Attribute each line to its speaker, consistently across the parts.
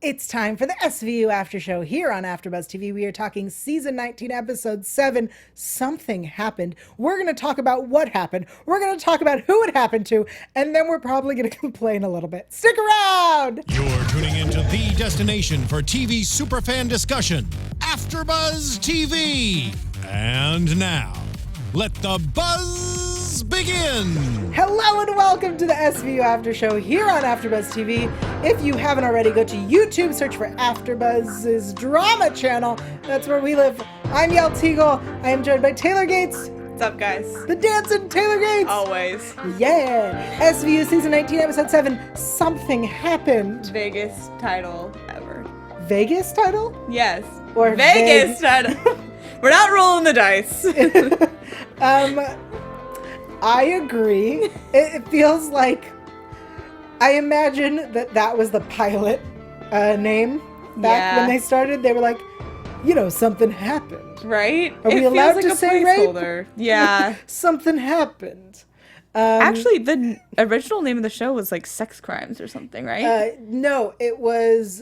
Speaker 1: It's time for the SVU After Show here on AfterBuzz TV. We are talking Season 19, Episode 7, Something Happened. We're going to talk about what happened. We're going to talk about who it happened to, and then we're probably going to complain a little bit. Stick around!
Speaker 2: You're tuning into the destination for TV superfan discussion, AfterBuzz TV. And now, let the buzz begin!
Speaker 1: Hello and welcome to the SVU After Show here on AfterBuzz TV. If you haven't already, go to YouTube, search for AfterBuzz's drama channel. That's where we live. I'm Yael Teagle. I am joined by Taylor Gates.
Speaker 3: What's up, guys?
Speaker 1: The dancing Taylor Gates.
Speaker 3: Always.
Speaker 1: Yeah. SVU Season 19, Episode 7, Something Happened.
Speaker 3: Biggest title ever.
Speaker 1: Vegas title?
Speaker 3: Yes.
Speaker 1: Or
Speaker 3: Vegas title. We're not rolling the dice.
Speaker 1: I agree. It feels like, I imagine that was the pilot name back when they started. They were like, something happened.
Speaker 3: Right?
Speaker 1: Are we allowed to say
Speaker 3: placeholder.
Speaker 1: rape?
Speaker 3: Yeah.
Speaker 1: Something happened.
Speaker 3: Actually, the original name of the show was like Sex Crimes or something, right?
Speaker 1: No, it was,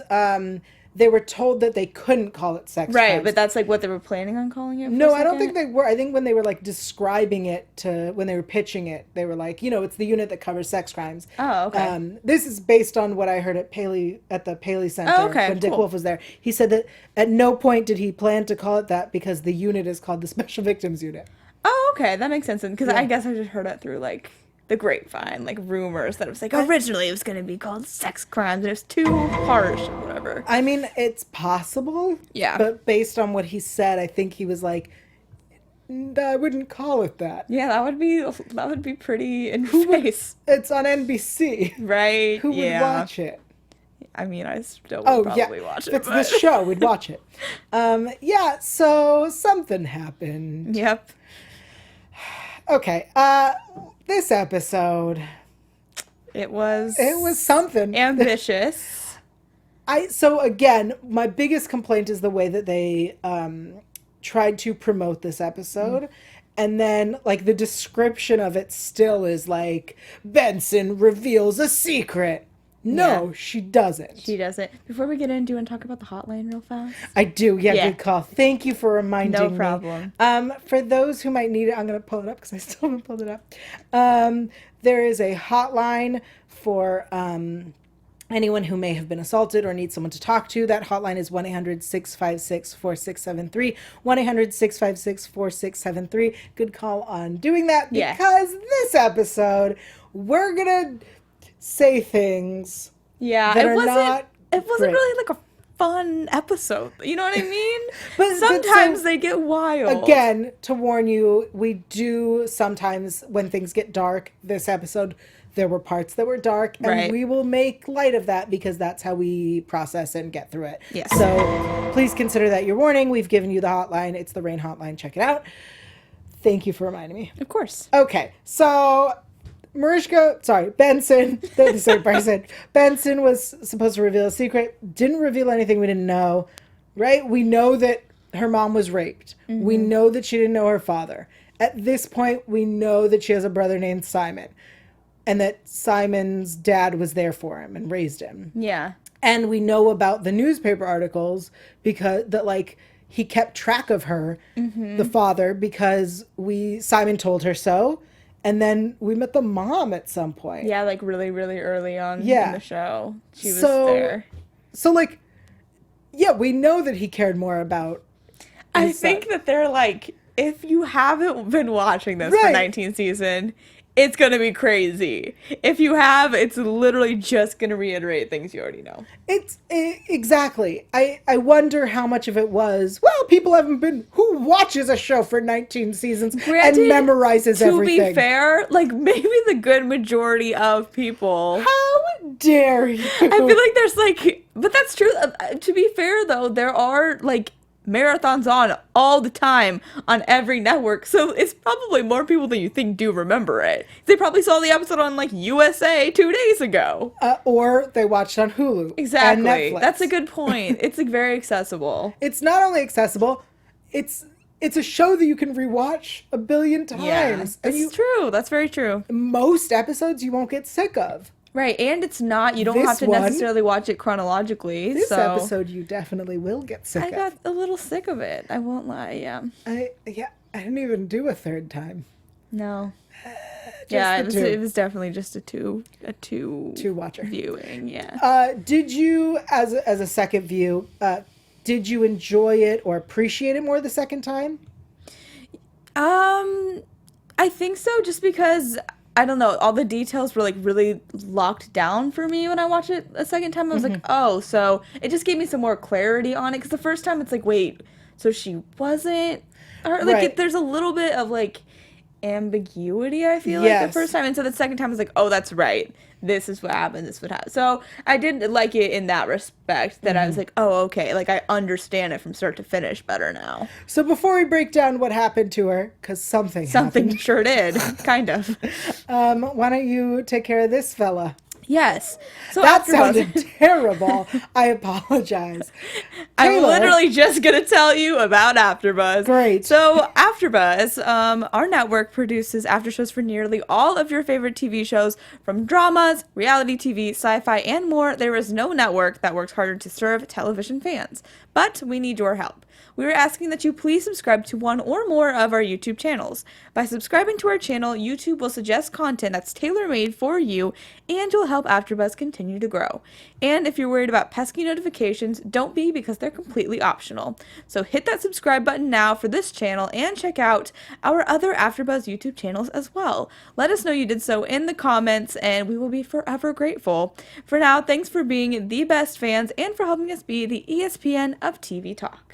Speaker 1: they were told that they couldn't call it sex crimes.
Speaker 3: Right, but that's like what they were planning on calling it for
Speaker 1: No, I don't think they were. I think when they were like describing it when they were pitching it, they were like, it's the unit that covers sex crimes.
Speaker 3: Oh, okay.
Speaker 1: This is based on what I heard at the Paley Center when Dick Wolf was there. He said that at no point did he plan to call it that because the unit is called the Special Victims Unit.
Speaker 3: Oh, okay, that makes sense. Because I guess I just heard it through like the grapevine, like rumors that it was like originally it was going to be called Sex Crimes and it was too harsh or whatever.
Speaker 1: I mean, it's possible.
Speaker 3: Yeah.
Speaker 1: But based on what he said, I think he was like, I wouldn't call it that.
Speaker 3: Yeah, that would be pretty in face.
Speaker 1: It's on NBC.
Speaker 3: Right.
Speaker 1: Who would watch it?
Speaker 3: I mean, I still would probably watch it.
Speaker 1: If it's this show, we'd watch it. So something happened.
Speaker 3: Yep.
Speaker 1: Okay. This episode,
Speaker 3: it was
Speaker 1: something
Speaker 3: ambitious.
Speaker 1: So again, my biggest complaint is the way that they tried to promote this episode. And then like the description of it still is like Benson reveals a secret. No, she doesn't.
Speaker 3: She doesn't. Before we get in, do you want to talk about the hotline real fast?
Speaker 1: I do. Yeah, good call. Thank you for reminding me.
Speaker 3: No problem.
Speaker 1: For those who might need it, I'm going to pull it up because I still haven't pulled it up. There is a hotline for anyone who may have been assaulted or needs someone to talk to. That hotline is 1-800-656-4673. 1-800-656-4673. Good call on doing that because this episode, we're going to say things that are not
Speaker 3: it wasn't
Speaker 1: great.
Speaker 3: really like a fun episode. You know what I mean?
Speaker 1: but
Speaker 3: sometimes they get wild.
Speaker 1: Again, to warn you, we do sometimes when things get dark. This episode, there were parts that were dark, and we will make light of that because that's how we process and get through it.
Speaker 3: Yes.
Speaker 1: So please consider that your warning. We've given you the hotline. It's the Rain hotline. Check it out. Thank you for reminding me.
Speaker 3: Of course.
Speaker 1: Okay, so Benson, the same person. Benson was supposed to reveal a secret, didn't reveal anything we didn't know, right? We know that her mom was raped. Mm-hmm. We know that she didn't know her father. At this point, we know that she has a brother named Simon and that Simon's dad was there for him and raised him.
Speaker 3: Yeah.
Speaker 1: And we know about the newspaper articles because he kept track of her, the father, because Simon told her so. And then we met the mom at some point.
Speaker 3: Yeah, like really, really early on in the show. She was there.
Speaker 1: So, we know that he cared more about
Speaker 3: I think that they're like, if you haven't been watching this for 19th season, it's going to be crazy. If you have, it's literally just going to reiterate things you already know.
Speaker 1: Exactly. I wonder how much of it was, people who watches a show for 19 seasons and memorizes everything.
Speaker 3: To be fair, maybe the good majority of people.
Speaker 1: How dare you?
Speaker 3: I feel like there's but that's true. To be fair though, there are marathons on all the time on every network, so it's probably more people than you think do remember it. They probably saw the episode on USA 2 days ago,
Speaker 1: or they watched on Hulu.
Speaker 3: Exactly,
Speaker 1: and Netflix.
Speaker 3: That's a good point. It's very accessible.
Speaker 1: It's not only accessible, it's a show that you can rewatch a billion times.
Speaker 3: Yeah, that's true. That's very true.
Speaker 1: Most episodes you won't get sick of.
Speaker 3: Right, and it's not, you don't
Speaker 1: This
Speaker 3: have to
Speaker 1: one-
Speaker 3: necessarily watch it chronologically.
Speaker 1: This
Speaker 3: so
Speaker 1: episode you definitely will get sick
Speaker 3: I
Speaker 1: of.
Speaker 3: got a little sick of it. I won't lie, yeah.
Speaker 1: I didn't even do a third time.
Speaker 3: No.
Speaker 1: Just
Speaker 3: Yeah,
Speaker 1: the two.
Speaker 3: it was definitely just a two
Speaker 1: watcher.
Speaker 3: viewing, yeah.
Speaker 1: Did you, as a second view, did you enjoy it or appreciate it more the second time?
Speaker 3: I think so, just because I don't know, all the details were like really locked down for me when I watched it a second time. I was like, oh, so it just gave me some more clarity on it. Because the first time it's like, wait, so she wasn't, or like
Speaker 1: Right.
Speaker 3: there's a little bit of like ambiguity, I feel
Speaker 1: Yes.
Speaker 3: like the first time, and so the second time I was like, oh, that's right, this is what happened, this is what happened. So I did like it in that respect, that I was like, oh, okay, like I understand it from start to finish better now.
Speaker 1: So before we break down what happened to her, because something happened,
Speaker 3: Sure did, kind of.
Speaker 1: why don't you take care of this fella?
Speaker 3: Yes. So
Speaker 1: That
Speaker 3: AfterBuzz-
Speaker 1: sounded terrible. I apologize.
Speaker 3: I'm
Speaker 1: Taylor.
Speaker 3: literally just going to tell you about AfterBuzz.
Speaker 1: Great.
Speaker 3: So AfterBuzz, our network produces after shows for nearly all of your favorite TV shows, from dramas, reality TV, sci-fi, and more. There is no network that works harder to serve television fans. But we need your help. We are asking that you please subscribe to one or more of our YouTube channels. By subscribing to our channel, YouTube will suggest content that's tailor-made for you, and will help AfterBuzz continue to grow. And if you're worried about pesky notifications, don't be, because they're completely optional. So hit that subscribe button now for this channel, and check out our other AfterBuzz YouTube channels as well. Let us know you did so in the comments, and we will be forever grateful. For now, thanks for being the best fans, and for helping us be the ESPN of TV talk.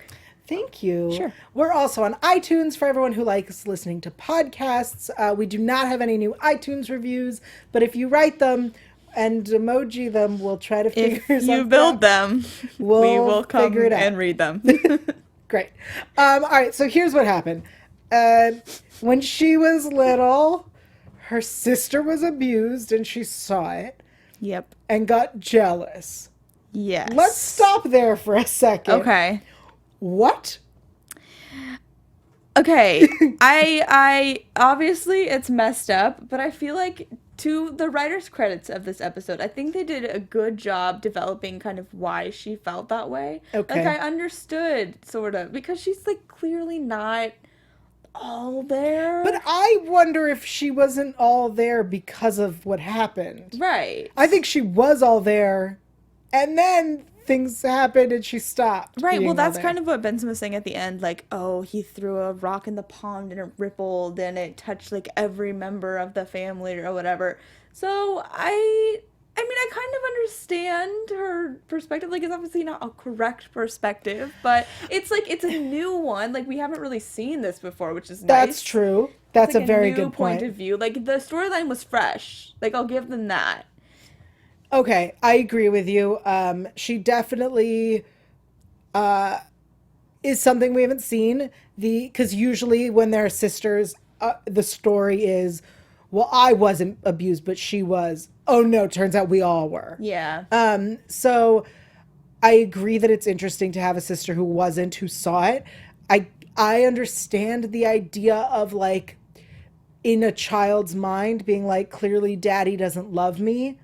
Speaker 1: Thank you.
Speaker 3: Sure.
Speaker 1: We're also on iTunes for everyone who likes listening to podcasts. We do not have any new iTunes reviews, but if you write them and emoji them, we'll try to figure
Speaker 3: If
Speaker 1: something
Speaker 3: you build
Speaker 1: out.
Speaker 3: them, we
Speaker 1: We'll
Speaker 3: will come
Speaker 1: figure it out.
Speaker 3: and read them.
Speaker 1: Great. All right, so here's what happened. When she was little, her sister was abused and she saw it
Speaker 3: Yep.
Speaker 1: and got jealous.
Speaker 3: Yes.
Speaker 1: Let's stop there for a second.
Speaker 3: Okay.
Speaker 1: What?
Speaker 3: Okay. I obviously it's messed up, but I feel like, to the writer's credits of this episode, I think they did a good job developing kind of why she felt that way.
Speaker 1: Okay.
Speaker 3: Like, I understood, sort of, because she's like clearly not all there.
Speaker 1: But I wonder if she wasn't all there because of what happened.
Speaker 3: Right.
Speaker 1: I think she was all there, and then things happened and she stopped.
Speaker 3: Right, well, that's kind of what Benson was saying at the end, like, oh, he threw a rock in the pond and it rippled and it touched, like, every member of the family or whatever. So, I mean, I kind of understand her perspective. Like, it's obviously not a correct perspective, but it's, like, it's a new one. Like, we haven't really seen this before, which is nice.
Speaker 1: That's true. That's
Speaker 3: Like,
Speaker 1: a very
Speaker 3: new
Speaker 1: good point.
Speaker 3: of view. Like, the storyline was fresh. Like, I'll give them that.
Speaker 1: Okay, I agree with you. She definitely is something we haven't seen. Because usually when they're sisters, the story is, well, I wasn't abused, but she was. Oh no, turns out we all were.
Speaker 3: Yeah.
Speaker 1: So I agree that it's interesting to have a sister who wasn't, who saw it. I understand the idea of, like, in a child's mind being like, clearly daddy doesn't love me.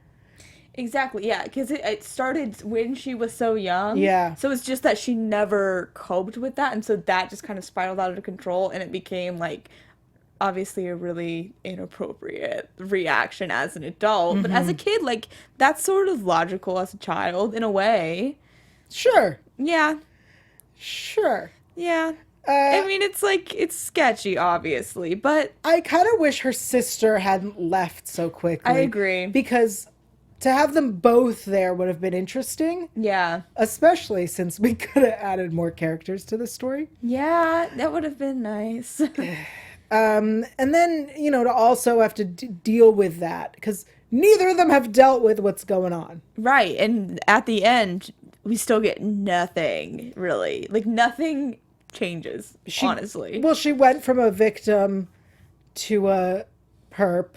Speaker 3: Exactly, yeah, because it started when she was so young.
Speaker 1: Yeah.
Speaker 3: So it's just that she never coped with that, and so that just kind of spiraled out of control, and it became, like, obviously a really inappropriate reaction as an adult. But as a kid, like, that's sort of logical as a child, in a way.
Speaker 1: Sure.
Speaker 3: Yeah.
Speaker 1: Sure.
Speaker 3: Yeah. I mean, it's, like, it's sketchy, obviously, but
Speaker 1: I kind of wish her sister hadn't left so quickly.
Speaker 3: I agree.
Speaker 1: Because to have them both there would have been interesting,
Speaker 3: yeah.
Speaker 1: especially since we could have added more characters to the story.
Speaker 3: Yeah, that would have been nice.
Speaker 1: And then, to also have to deal with that, because neither of them have dealt with what's going on.
Speaker 3: Right, and at the end, we still get nothing, really. Like, nothing changes, honestly.
Speaker 1: Well, she went from a victim to a perp,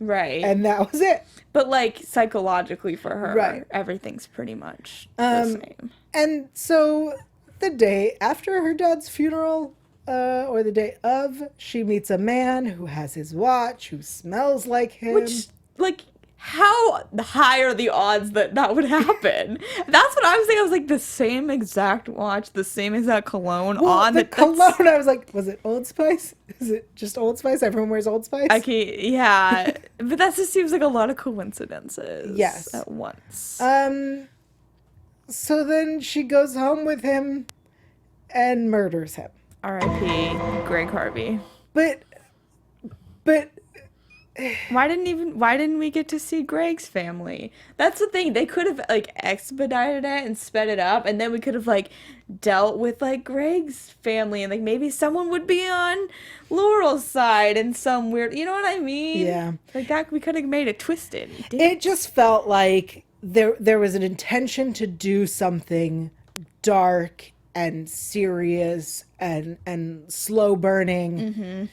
Speaker 3: Right.
Speaker 1: and that was it.
Speaker 3: But, like, psychologically for her,
Speaker 1: Right.
Speaker 3: everything's pretty much the same.
Speaker 1: And so the day after her dad's funeral, or the day of, she meets a man who has his watch, who smells like him.
Speaker 3: Which, like, how high are the odds that that would happen? That's what I was thinking. I was like, the same exact watch, the same exact cologne on.
Speaker 1: The cologne, I was like, was it Old Spice? Is it just Old Spice? Everyone wears Old Spice?
Speaker 3: Okay, yeah. But that just seems like a lot of coincidences.
Speaker 1: Yes.
Speaker 3: At once.
Speaker 1: So then she goes home with him and murders him.
Speaker 3: R.I.P. Greg Harvey.
Speaker 1: But
Speaker 3: Why didn't we get to see Greg's family? That's the thing. They could have like expedited it and sped it up, and then we could have like dealt with like Greg's family, and like maybe someone would be on Laurel's side and some weird, you know what I mean?
Speaker 1: Yeah.
Speaker 3: Like that, we could have made it twisted.
Speaker 1: it just felt like there was an intention to do something dark and serious and slow burning. Mm-hmm.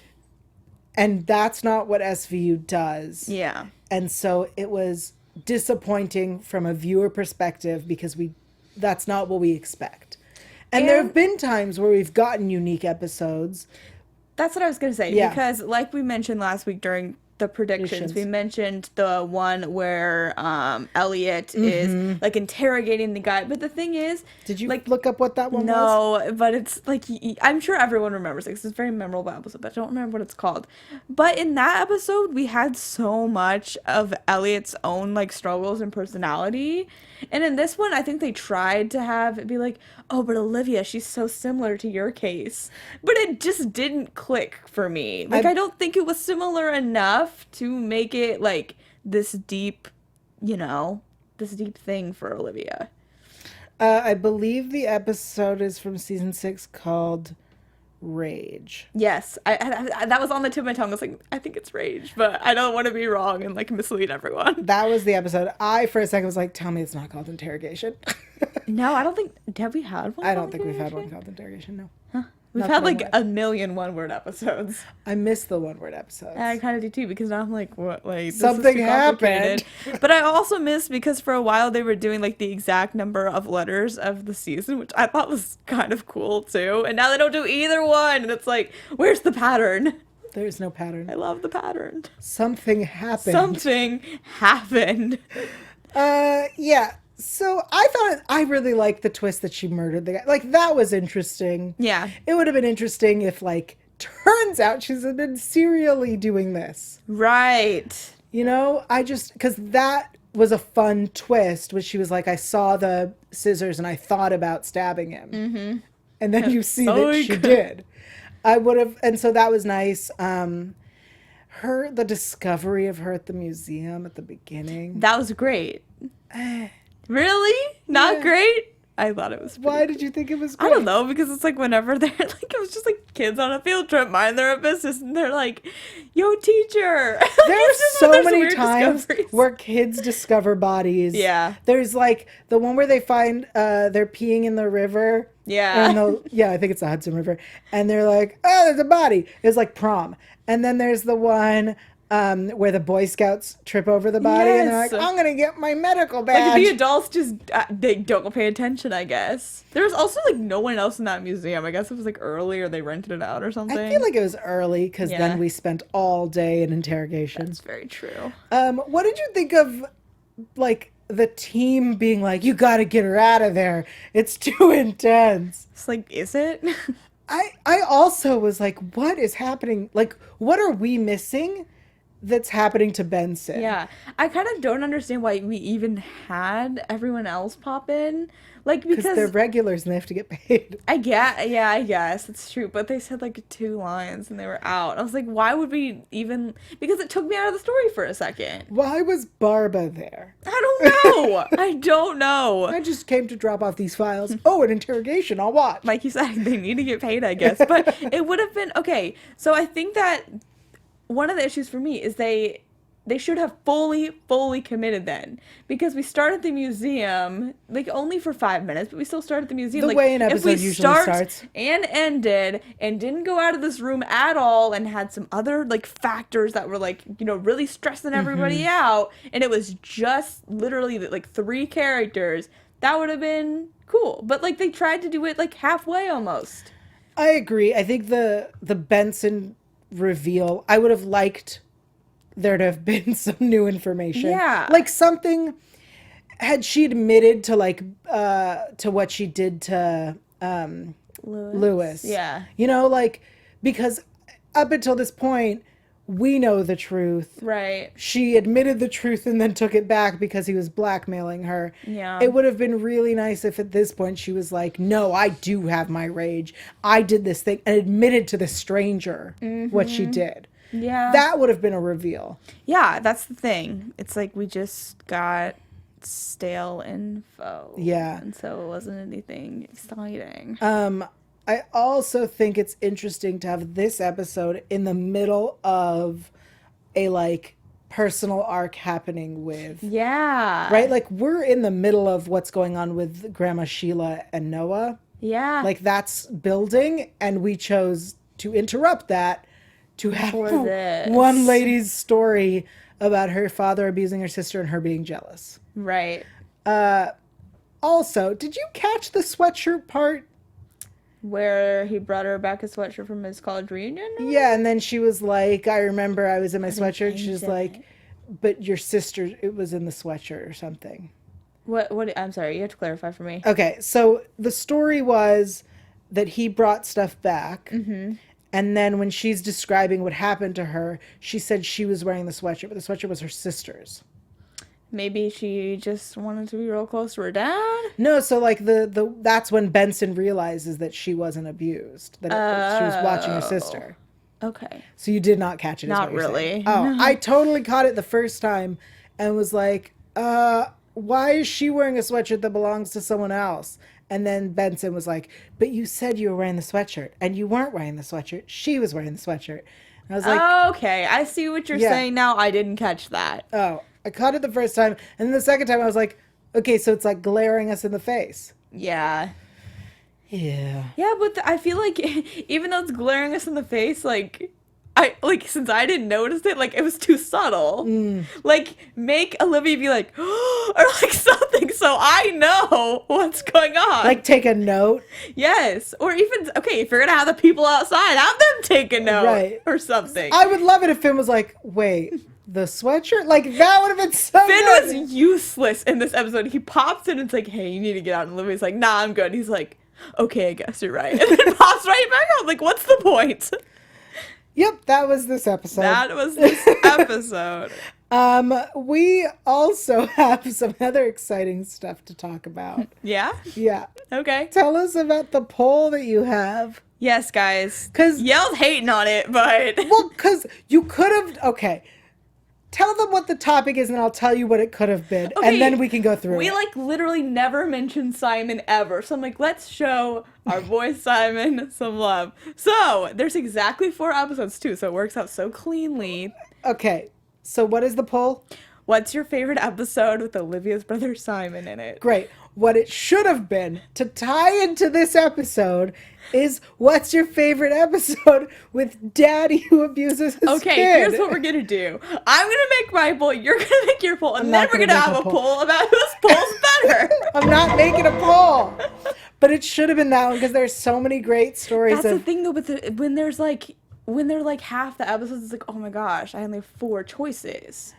Speaker 1: And that's not what SVU does.
Speaker 3: Yeah.
Speaker 1: And so it was disappointing from a viewer perspective because that's not what we expect. And there have been times where we've gotten unique episodes.
Speaker 3: That's what I was going to say.
Speaker 1: Yeah.
Speaker 3: Because like we mentioned last week during the predictions, we mentioned the one where Elliot is like interrogating the guy. But the thing is,
Speaker 1: did you
Speaker 3: like
Speaker 1: look up what that one was?
Speaker 3: No, but it's like I'm sure everyone remembers it because it's a very memorable episode, but I don't remember what it's called. But in that episode, we had so much of Elliot's own like struggles and personality. And in this one, I think they tried to have it be like, oh, but Olivia, she's so similar to your case. But it just didn't click for me. Like, I don't think it was similar enough to make it like this deep, this deep thing for Olivia.
Speaker 1: I believe the episode is from season 6 called Rage.
Speaker 3: Yes, I that was on the tip of my tongue. I was like, I think it's Rage, but I don't want to be wrong and like mislead everyone.
Speaker 1: That was the episode. I for a second was like, tell me it's not called Interrogation.
Speaker 3: No, I don't think. Have we had one?
Speaker 1: I don't think we've had one called Interrogation. No.
Speaker 3: Huh. We've
Speaker 1: Not
Speaker 3: had
Speaker 1: that I'm
Speaker 3: like
Speaker 1: aware.
Speaker 3: a million one-word episodes.
Speaker 1: I miss the one-word episodes.
Speaker 3: I kind of do too because now I'm like, what? Like this is
Speaker 1: Something
Speaker 3: too
Speaker 1: happened.
Speaker 3: complicated. But I also miss because for a while they were doing like the exact number of letters of the season, which I thought was kind of cool too. And now they don't do either one, and it's like, where's the pattern?
Speaker 1: There's no pattern.
Speaker 3: I love the pattern.
Speaker 1: Something happened.
Speaker 3: Something happened.
Speaker 1: Yeah. So I really liked the twist that she murdered the guy. Like, that was interesting.
Speaker 3: Yeah.
Speaker 1: It would have been interesting if, like, turns out she's been serially doing this.
Speaker 3: Right.
Speaker 1: Because that was a fun twist, which she was like, I saw the scissors and I thought about stabbing him. Mm-hmm. And then you see that she did. I would have, and so that was nice. The discovery of her at the museum at the beginning.
Speaker 3: That was great. Really? Not great? I thought it was pretty
Speaker 1: Why did you think it was great?
Speaker 3: I don't know, because it's like whenever they're like, it was just like kids on a field trip, mind their own business, and they're like, yo, teacher.
Speaker 1: There's so many
Speaker 3: weird
Speaker 1: times
Speaker 3: discoveries.
Speaker 1: where kids discover bodies.
Speaker 3: Yeah.
Speaker 1: There's like the one where they find they're peeing in the river.
Speaker 3: Yeah.
Speaker 1: I think it's the Hudson River. And they're like, oh, there's a body. It's like prom. And then there's the one where the Boy Scouts trip over the body and they're like, I'm going to get my medical badge.
Speaker 3: Like the adults just, they don't pay attention, I guess. There was also like no one else in that museum. I guess it was like early or they rented it out or something.
Speaker 1: I feel like it was early because then we spent all day in interrogation.
Speaker 3: That's very true.
Speaker 1: What did you think of like the team being like, you got to get her out of there. It's too intense.
Speaker 3: It's like, is it?
Speaker 1: I also was like, what is happening? Like, what are we missing that's happening to Benson?
Speaker 3: Yeah. I kind of don't understand why we even had everyone else pop in. Like, because
Speaker 1: they're regulars and they have to get paid.
Speaker 3: I guess it's true. But they said like 2 lines and they were out. I was like, why would we even? Because it took me out of the story for a second.
Speaker 1: Why was Barba there?
Speaker 3: I don't know. I don't know.
Speaker 1: I just came to drop off these files. Oh, an interrogation. I'll watch.
Speaker 3: Like you said, they need to get paid, I guess. But it would have been okay. So I think that one of the issues for me is they should have fully committed then, because we started the museum like only for 5 minutes, but we still started the museum.
Speaker 1: The
Speaker 3: like,
Speaker 1: way an episode
Speaker 3: if we
Speaker 1: usually starts
Speaker 3: and ended and didn't go out of this room at all and had some other like factors that were like, really stressing everybody out, and it was just literally like 3 characters, that would have been cool. But like they tried to do it like halfway almost.
Speaker 1: I agree. I think the Benson reveal, I would have liked there to have been some new information.
Speaker 3: Yeah.
Speaker 1: Like something, had she admitted to like, to what she did to Lewis.
Speaker 3: Yeah.
Speaker 1: You know, like, because up until this point, we know the truth.
Speaker 3: Right.
Speaker 1: She admitted the truth and then took it back because he was blackmailing her.
Speaker 3: Yeah.
Speaker 1: It would have been really nice if at this point she was like, no, I do have my rage. I did this thing, and admitted to the stranger what she did.
Speaker 3: Yeah.
Speaker 1: That would have been a reveal.
Speaker 3: Yeah, that's the thing. It's like we just got stale info.
Speaker 1: Yeah.
Speaker 3: And so it wasn't anything exciting.
Speaker 1: I also think it's interesting to have this episode in the middle of a like personal arc happening with,
Speaker 3: Yeah.
Speaker 1: right? Like we're in the middle of what's going on with Grandma Sheila and Noah.
Speaker 3: Yeah.
Speaker 1: Like that's building, and we chose to interrupt that to have
Speaker 3: For this.
Speaker 1: one lady's story about her father abusing her sister and her being jealous.
Speaker 3: Right.
Speaker 1: Also, did you catch the sweatshirt part?
Speaker 3: Where he brought her back a sweatshirt from his college reunion?
Speaker 1: Yeah, and then she was like, I remember I was in my sweatshirt. She was
Speaker 3: changed
Speaker 1: like, but your sister, it was in the sweatshirt or something.
Speaker 3: What, I'm sorry, you have to clarify for me.
Speaker 1: Okay, so the story was that he brought stuff back. Mm-hmm. And then when she's describing what happened to her, she said she was wearing the sweatshirt, but the sweatshirt was her sister's.
Speaker 3: Maybe she just wanted to be real close to her dad?
Speaker 1: No, so like the that's when Benson realizes that she wasn't abused, that she was watching her sister.
Speaker 3: Okay.
Speaker 1: So you did not catch it. Is
Speaker 3: Not
Speaker 1: what you're
Speaker 3: really.
Speaker 1: saying. Oh, I totally caught it the first time and was like, why is she wearing a sweatshirt that belongs to someone else? And then Benson was like, but you said you were wearing the sweatshirt, and you weren't wearing the sweatshirt. She was wearing the sweatshirt. And I was like,
Speaker 3: Okay, I see what you're
Speaker 1: Yeah.
Speaker 3: saying now. I didn't catch that.
Speaker 1: oh, I caught it the first time. And then the second time I was like, okay, so it's like glaring us in the face.
Speaker 3: Yeah.
Speaker 1: Yeah.
Speaker 3: Yeah, but I feel like even though it's glaring us in the face, like since I didn't notice it, like it was too subtle. Like make Olivia be like, or like something, so I know what's going on.
Speaker 1: Like take a note.
Speaker 3: yes, or even okay, if you're gonna have the people outside, have them take a note,
Speaker 1: Right.
Speaker 3: or something.
Speaker 1: I would love it if Finn was like, wait, the sweatshirt? Like that would have been so
Speaker 3: Finn
Speaker 1: good.
Speaker 3: was useless in this episode. He pops in and it's like, hey, you need to get out. And Olivia's like, nah, I'm good. He's like, okay, I guess you're right. And then pops right back out. Like, what's the point?
Speaker 1: Yep, that was this episode.
Speaker 3: That was this episode.
Speaker 1: We also have some other exciting stuff to talk about.
Speaker 3: Yeah?
Speaker 1: Yeah.
Speaker 3: Okay.
Speaker 1: Tell us about the poll that you have.
Speaker 3: Yes, guys.
Speaker 1: 'Cause-
Speaker 3: Yell's hating on it, but
Speaker 1: Well, because you could have. Okay. Tell them what the topic is, and I'll tell you what it could have been,
Speaker 3: Okay,
Speaker 1: and then we can go through
Speaker 3: we
Speaker 1: it.
Speaker 3: like literally never mentioned Simon ever. So I'm like, let's show our boy Simon some love. So there's exactly 4 episodes too, so it works out so cleanly.
Speaker 1: Okay. So what is the poll?
Speaker 3: What's your favorite episode with Olivia's brother Simon in it?
Speaker 1: Great. What it should have been to tie into this episode is what's your favorite episode with Daddy who abuses his
Speaker 3: Okay,
Speaker 1: kid?
Speaker 3: here's what we're gonna do. I'm gonna make my poll, you're gonna make your poll, and
Speaker 1: I'm
Speaker 3: then
Speaker 1: not
Speaker 3: we're
Speaker 1: gonna
Speaker 3: gonna
Speaker 1: make
Speaker 3: have
Speaker 1: a
Speaker 3: a
Speaker 1: poll.
Speaker 3: poll about whose poll's better.
Speaker 1: I'm not making a poll. But it should have been that one because there's so many great stories
Speaker 3: That's the
Speaker 1: of
Speaker 3: thing though, but when they're like half the episodes, it's like, oh my gosh, I only have 4 choices.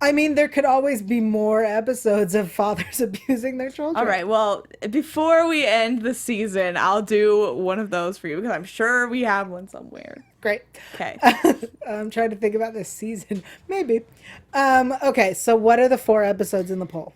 Speaker 1: I mean, there could always be more episodes of fathers abusing their children.
Speaker 3: All right, well, before we end the season, I'll do one of those for you because I'm sure we have one somewhere.
Speaker 1: Great.
Speaker 3: Okay.
Speaker 1: I'm trying to think about this season. Maybe. Okay, so what are the 4 episodes in the poll?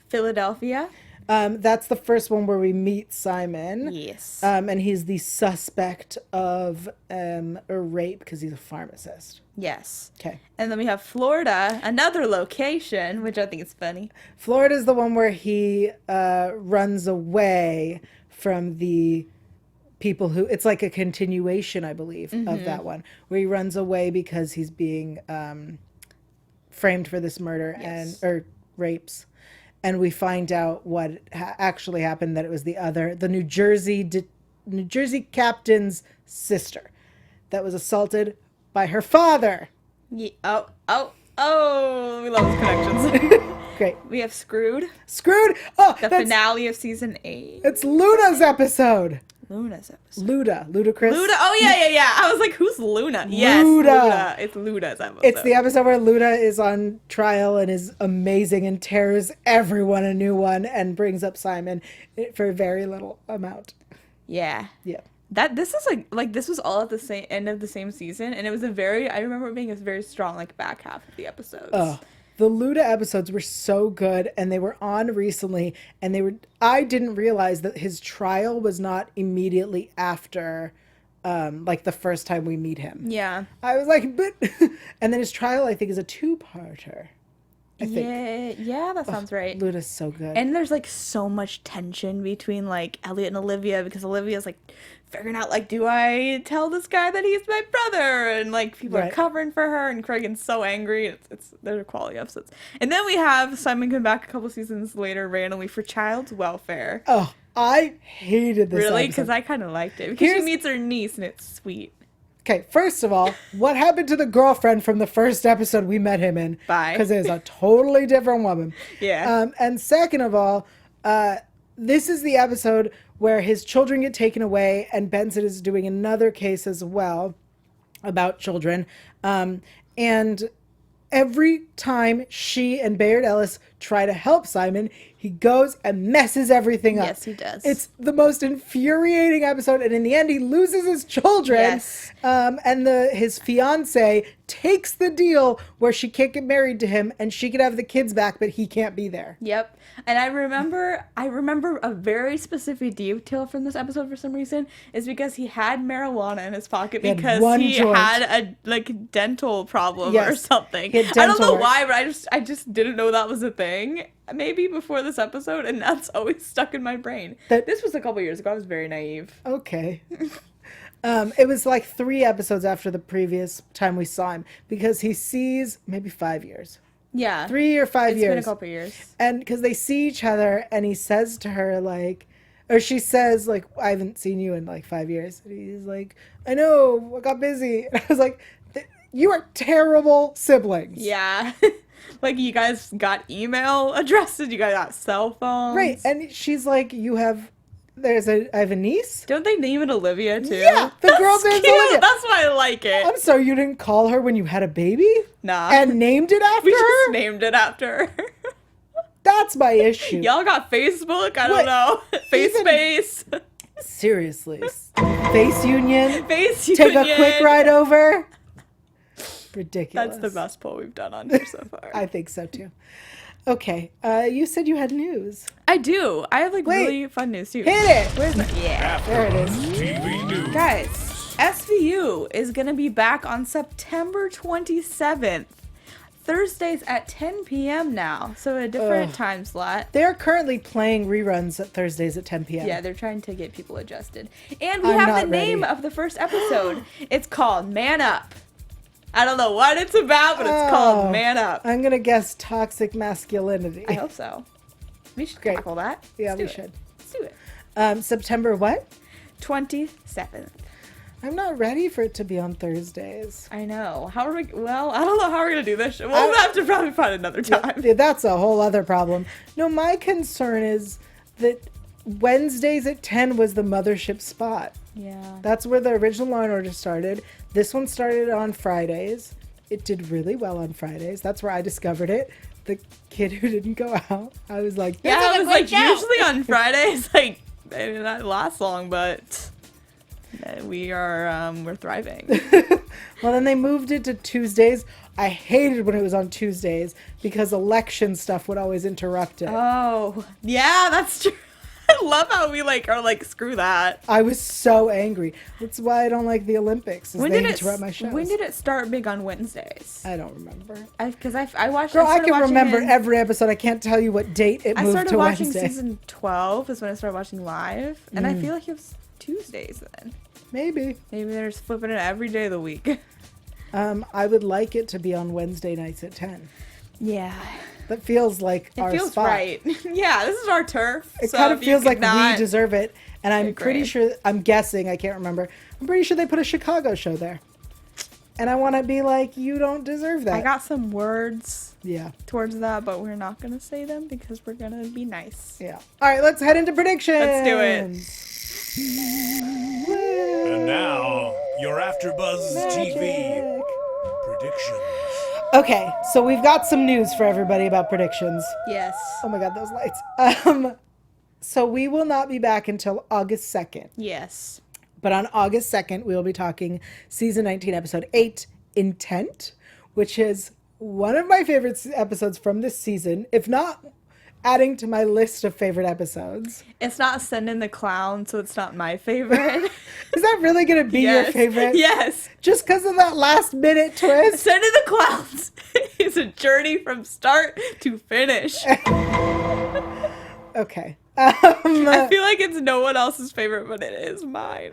Speaker 3: Philadelphia.
Speaker 1: That's the first one where we meet Simon.
Speaker 3: Yes.
Speaker 1: And he's the suspect of a rape because he's a pharmacist.
Speaker 3: Yes.
Speaker 1: Okay.
Speaker 3: And then we have Florida, another location, which I think is funny.
Speaker 1: Florida's the one where he runs away from the people who, it's like a continuation, I believe, of that one, where he runs away because he's being framed for this murder
Speaker 3: Yes.
Speaker 1: or rapes. And we find out what actually happened, that it was the New Jersey captain's sister that was assaulted by her father.
Speaker 3: Oh, we love those connections.
Speaker 1: Great.
Speaker 3: We have Screwed,
Speaker 1: Screwed. Oh,
Speaker 3: the
Speaker 1: that's,
Speaker 3: finale of season 8.
Speaker 1: it's Luna's episode.
Speaker 3: Luna's episode.
Speaker 1: Ludacris.
Speaker 3: Luda. Oh yeah. I was like, who's Luna? Yes, Luda. It's Luda's episode.
Speaker 1: It's the episode where Luda is on trial and is amazing and tears everyone a new one and brings up Simon for a very little amount.
Speaker 3: Yeah.
Speaker 1: Yeah.
Speaker 3: This is like this was all at the same end of the same season, and it was I remember it being a very strong like back half of the episodes.
Speaker 1: Oh. The Luda episodes were so good, and they were on recently, and I didn't realize that his trial was not immediately after, like, the first time we meet him.
Speaker 3: Yeah.
Speaker 1: I was like, but... And then his trial, I think, is a two-parter. I think.
Speaker 3: Yeah, that sounds right.
Speaker 1: Luda's so good.
Speaker 3: And there's, like, so much tension between, like, Elliot and Olivia, because Olivia's, like, figuring out, like, do I tell this guy that he's my brother? And, like, people are covering for her, and Cragen's so angry. They're quality episodes. And then we have Simon come back a couple seasons later randomly for Child's Welfare.
Speaker 1: Oh, I hated this
Speaker 3: Really?
Speaker 1: episode.
Speaker 3: Because I kind of liked it. Because she meets her niece, and it's sweet.
Speaker 1: Okay, first of all, what happened to the girlfriend from the first episode we met him in?
Speaker 3: Bye.
Speaker 1: Because it was a totally different woman.
Speaker 3: Yeah.
Speaker 1: And second of all, this is the episode where his children get taken away, and Benson is doing another case as well about children. And every time she and Bayard Ellis try to help Simon, he goes and messes everything up.
Speaker 3: Yes, he does.
Speaker 1: It's the most infuriating episode, and in the end, he loses his children.
Speaker 3: Yes.
Speaker 1: And his fiance takes the deal where she can't get married to him, and she can have the kids back, but he can't be there.
Speaker 3: Yep. And I remember a very specific detail from this episode for some reason is because he had marijuana in his pocket because he had a like dental problem or something. I don't know why, but I just didn't know that was a thing. Maybe before this episode, and that's always stuck in my brain. This was a couple years ago. I was very naive.
Speaker 1: Okay. It was like 3 episodes after the previous time we saw him, because he sees maybe 5 years.
Speaker 3: Yeah.
Speaker 1: 3 or 5 years.
Speaker 3: It's been a couple years.
Speaker 1: And because they see each other, and he says to her, like, or she says, like, I haven't seen you in like 5 years. And he's like, I know, I got busy. And I was like, you are terrible siblings.
Speaker 3: Yeah. Like, you guys got email addresses, you guys got cell phones.
Speaker 1: Right. And she's like, I have a niece.
Speaker 3: Don't they name it Olivia, too?
Speaker 1: Yeah, the girl's name's Olivia.
Speaker 3: That's why I like it.
Speaker 1: I'm sorry, you didn't call her when you had a baby?
Speaker 3: Nah.
Speaker 1: And named it after
Speaker 3: we
Speaker 1: her?
Speaker 3: just named it after her.
Speaker 1: That's my issue.
Speaker 3: Y'all got Facebook? I don't know. Face.
Speaker 1: Seriously. Face Union?
Speaker 3: Face
Speaker 1: Take
Speaker 3: Union.
Speaker 1: a quick ride over? Ridiculous.
Speaker 3: That's the best poll we've done on here so far.
Speaker 1: I think so, too. Okay, you said you had news.
Speaker 3: I do. I have, like, really fun news, too.
Speaker 1: Hit it! Where's the...
Speaker 3: Yeah.
Speaker 1: There it is.
Speaker 2: TV News.
Speaker 3: Guys, SVU is going to be back on September 27th. Thursdays at 10 p.m. now, so a different time slot.
Speaker 1: They're currently playing reruns at Thursdays at 10 p.m.
Speaker 3: Yeah, they're trying to get people adjusted. And we have the name of the first episode. It's called Man Up. I don't know what it's about, but it's called Man Up.
Speaker 1: I'm going to guess toxic masculinity.
Speaker 3: I hope so. We should tackle that.
Speaker 1: Yeah, we should.
Speaker 3: Let's do it.
Speaker 1: September what?
Speaker 3: 27th.
Speaker 1: I'm not ready for it to be on Thursdays.
Speaker 3: I know. How are we? Well, I don't know how we're going to do this. We'll have to probably find another time.
Speaker 1: Yeah, that's a whole other problem. No, my concern is that Wednesdays at 10 was the mothership spot.
Speaker 3: Yeah.
Speaker 1: That's where the original Law & Order started. This one started on Fridays. It did really well on Fridays. That's where I discovered it. The kid who didn't go out. I was like,
Speaker 3: yeah, I was like, usually on Fridays, like, it did not last long, but we're thriving.
Speaker 1: Well, then they moved it to Tuesdays. I hated when it was on Tuesdays because election stuff would always interrupt it.
Speaker 3: Oh, yeah, that's true. I love how we are like, screw that.
Speaker 1: I was so angry. That's why I don't like the Olympics. They interrupt my shows.
Speaker 3: When did it start big on Wednesdays?
Speaker 1: I don't remember.
Speaker 3: Because I watched.
Speaker 1: Girl, I can remember every episode. I can't tell you what date it moved to Wednesday.
Speaker 3: I started watching season 12 is when I started watching live, and I feel like it was Tuesdays then.
Speaker 1: Maybe
Speaker 3: they're just flipping it every day of the week.
Speaker 1: I would like it to be on Wednesday nights at 10.
Speaker 3: Yeah.
Speaker 1: That feels like our spot. It feels
Speaker 3: right. Yeah, this is our turf.
Speaker 1: It kind of feels like we deserve it. And I'm pretty sure, I'm guessing, I can't remember. I'm pretty sure they put a Chicago show there. And I want to be like, you don't deserve that.
Speaker 3: I got some words towards that, but we're not going to say them because we're going to be nice.
Speaker 1: Yeah. All right, let's head into predictions.
Speaker 3: Let's do it.
Speaker 4: And now, your AfterBuzz TV predictions.
Speaker 1: Okay, so we've got some news for everybody about predictions.
Speaker 3: Yes.
Speaker 1: Oh my god, those lights. So we will not be back until August 2nd.
Speaker 3: Yes.
Speaker 1: But on August 2nd, we will be talking season 19, episode 8, Intent, which is one of my favorite episodes from this season, if not adding to my list of favorite episodes.
Speaker 3: It's not Send in the Clown, so it's not my favorite.
Speaker 1: Is that really going to be your favorite?
Speaker 3: Yes.
Speaker 1: Just because of that last minute twist?
Speaker 3: Send in the Clowns is a journey from start to finish.
Speaker 1: Okay.
Speaker 3: I feel like it's no one else's favorite, but it is mine.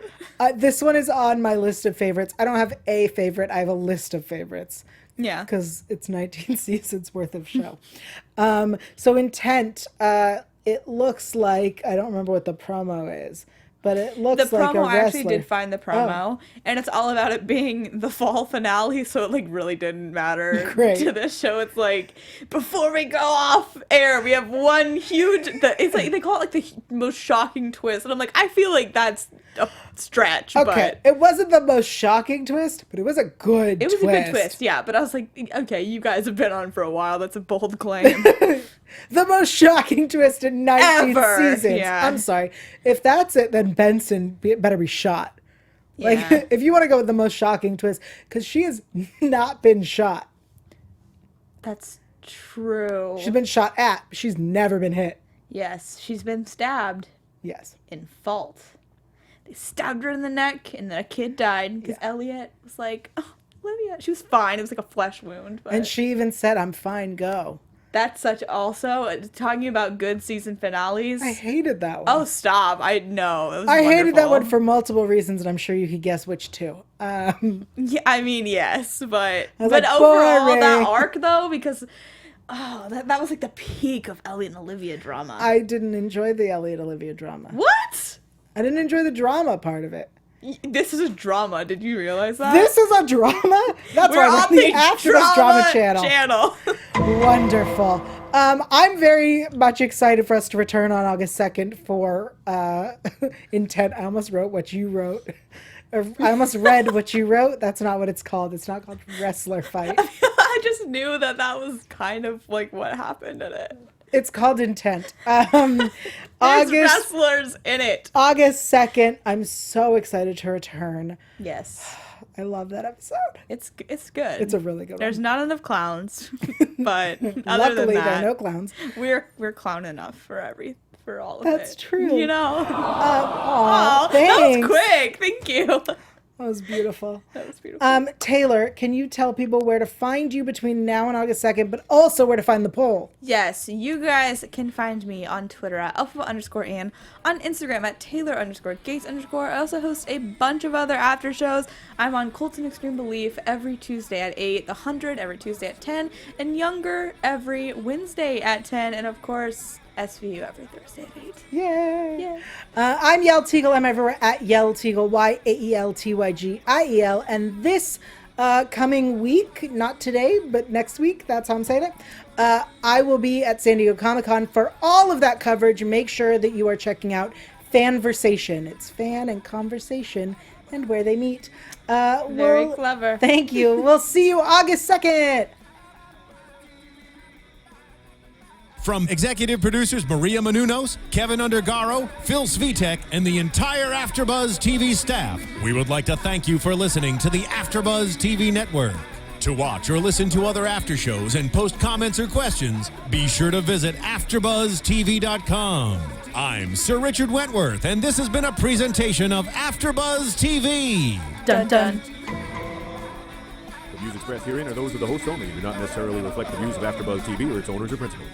Speaker 1: This one is on my list of favorites. I don't have a favorite. I have a list of favorites.
Speaker 3: Yeah.
Speaker 1: Because it's 19 seasons worth of show. So Intent, it looks like, I don't remember what the promo is, but it looks
Speaker 3: the
Speaker 1: like a
Speaker 3: promo, I
Speaker 1: wrestler.
Speaker 3: actually did find the promo, and it's all about it being the fall finale, so it like really didn't matter to this show. It's like, before we go off air, we have one huge, it's like, they call it like the most shocking twist, and I'm like, I feel like that's a stretch,
Speaker 1: Okay, it wasn't the most shocking twist, but it was a good twist.
Speaker 3: It was a good twist, yeah, but I was like, okay, you guys have been on for a while, that's a bold claim.
Speaker 1: The most shocking twist in 19 seasons.
Speaker 3: Yeah.
Speaker 1: I'm sorry. If that's it, then Benson better be shot. Like,
Speaker 3: Yeah.
Speaker 1: if you want to go with the most shocking twist, because she has not been shot.
Speaker 3: That's true.
Speaker 1: She's been shot at, but she's never been hit.
Speaker 3: Yes, she's been stabbed.
Speaker 1: Yes.
Speaker 3: In fault. They stabbed her in the neck, and then a kid died because Elliot was like, oh, Olivia. She was fine. It was like a flesh wound. But
Speaker 1: And she even said, I'm fine, go.
Speaker 3: that's such also, talking about good season finales.
Speaker 1: I hated that one.
Speaker 3: Oh, stop. I know. It was
Speaker 1: I hated that
Speaker 3: wonderful.
Speaker 1: one for multiple reasons, and I'm sure you could guess which two.
Speaker 3: Yeah, I mean, yes, but
Speaker 1: was
Speaker 3: but
Speaker 1: like,
Speaker 3: overall,
Speaker 1: boring.
Speaker 3: that arc, though, because, that was like the peak of Elliot and Olivia drama.
Speaker 1: I didn't enjoy the Elliot Olivia drama.
Speaker 3: What?
Speaker 1: I didn't enjoy the drama part of it.
Speaker 3: This is a drama. Did you realize that?
Speaker 1: This is a drama? That's
Speaker 3: We're
Speaker 1: why
Speaker 3: on
Speaker 1: we're the AfterBuzz Drama
Speaker 3: channel.
Speaker 1: Wonderful. I'm very much excited for us to return on August 2nd for Intent. I almost wrote what you wrote. Or I almost read what you wrote. That's not what it's called. It's not called Wrestler Fight.
Speaker 3: I just knew that was kind of like what happened in it.
Speaker 1: It's called Intent.
Speaker 3: There's wrestlers in it.
Speaker 1: August 2nd. I'm so excited to return.
Speaker 3: Yes.
Speaker 1: I love that episode.
Speaker 3: It's good.
Speaker 1: It's a really good
Speaker 3: There's
Speaker 1: one.
Speaker 3: not enough clowns, but other
Speaker 1: Luckily,
Speaker 3: than
Speaker 1: there
Speaker 3: that,
Speaker 1: are no clowns.
Speaker 3: we're clown enough for all of it.
Speaker 1: That's true.
Speaker 3: You know.
Speaker 1: Aw,
Speaker 3: That was
Speaker 1: thanks.
Speaker 3: quick. Thank you.
Speaker 1: That was beautiful.
Speaker 3: That was beautiful.
Speaker 1: Taylor, can you tell people where to find you between now and August 2nd, but also where to find the poll?
Speaker 3: Yes, you guys can find me on Twitter at alpha_Ann, on Instagram at Taylor_Gates_. I also host a bunch of other after shows. I'm on Colton Extreme Belief every Tuesday at 8, The 100 every Tuesday at 10, and Younger every Wednesday at 10, and of course, SVU every Thursday at 8.
Speaker 1: Yay!
Speaker 3: Yeah.
Speaker 1: I'm Yell Teagle. I'm everywhere at Yell Teagle, YAELTYGIEL. And this coming week, not today, but next week, that's how I'm saying it, I will be at San Diego Comic-Con for all of that coverage. Make sure that you are checking out Fanversation. It's fan and conversation and where they meet.
Speaker 3: Very clever.
Speaker 1: Thank you. We'll see you August 2nd.
Speaker 2: From executive producers Maria Menounos, Kevin Undergaro, Phil Svitek, and the entire AfterBuzz TV staff, we would like to thank you for listening to the AfterBuzz TV network. To watch or listen to other after shows and post comments or questions, be sure to visit AfterBuzzTV.com. I'm Sir Richard Wentworth, and this has been a presentation of AfterBuzz TV.
Speaker 3: Dun dun.
Speaker 4: The views expressed herein are those of the host only and do not necessarily reflect the views of AfterBuzz TV or its owners or principals.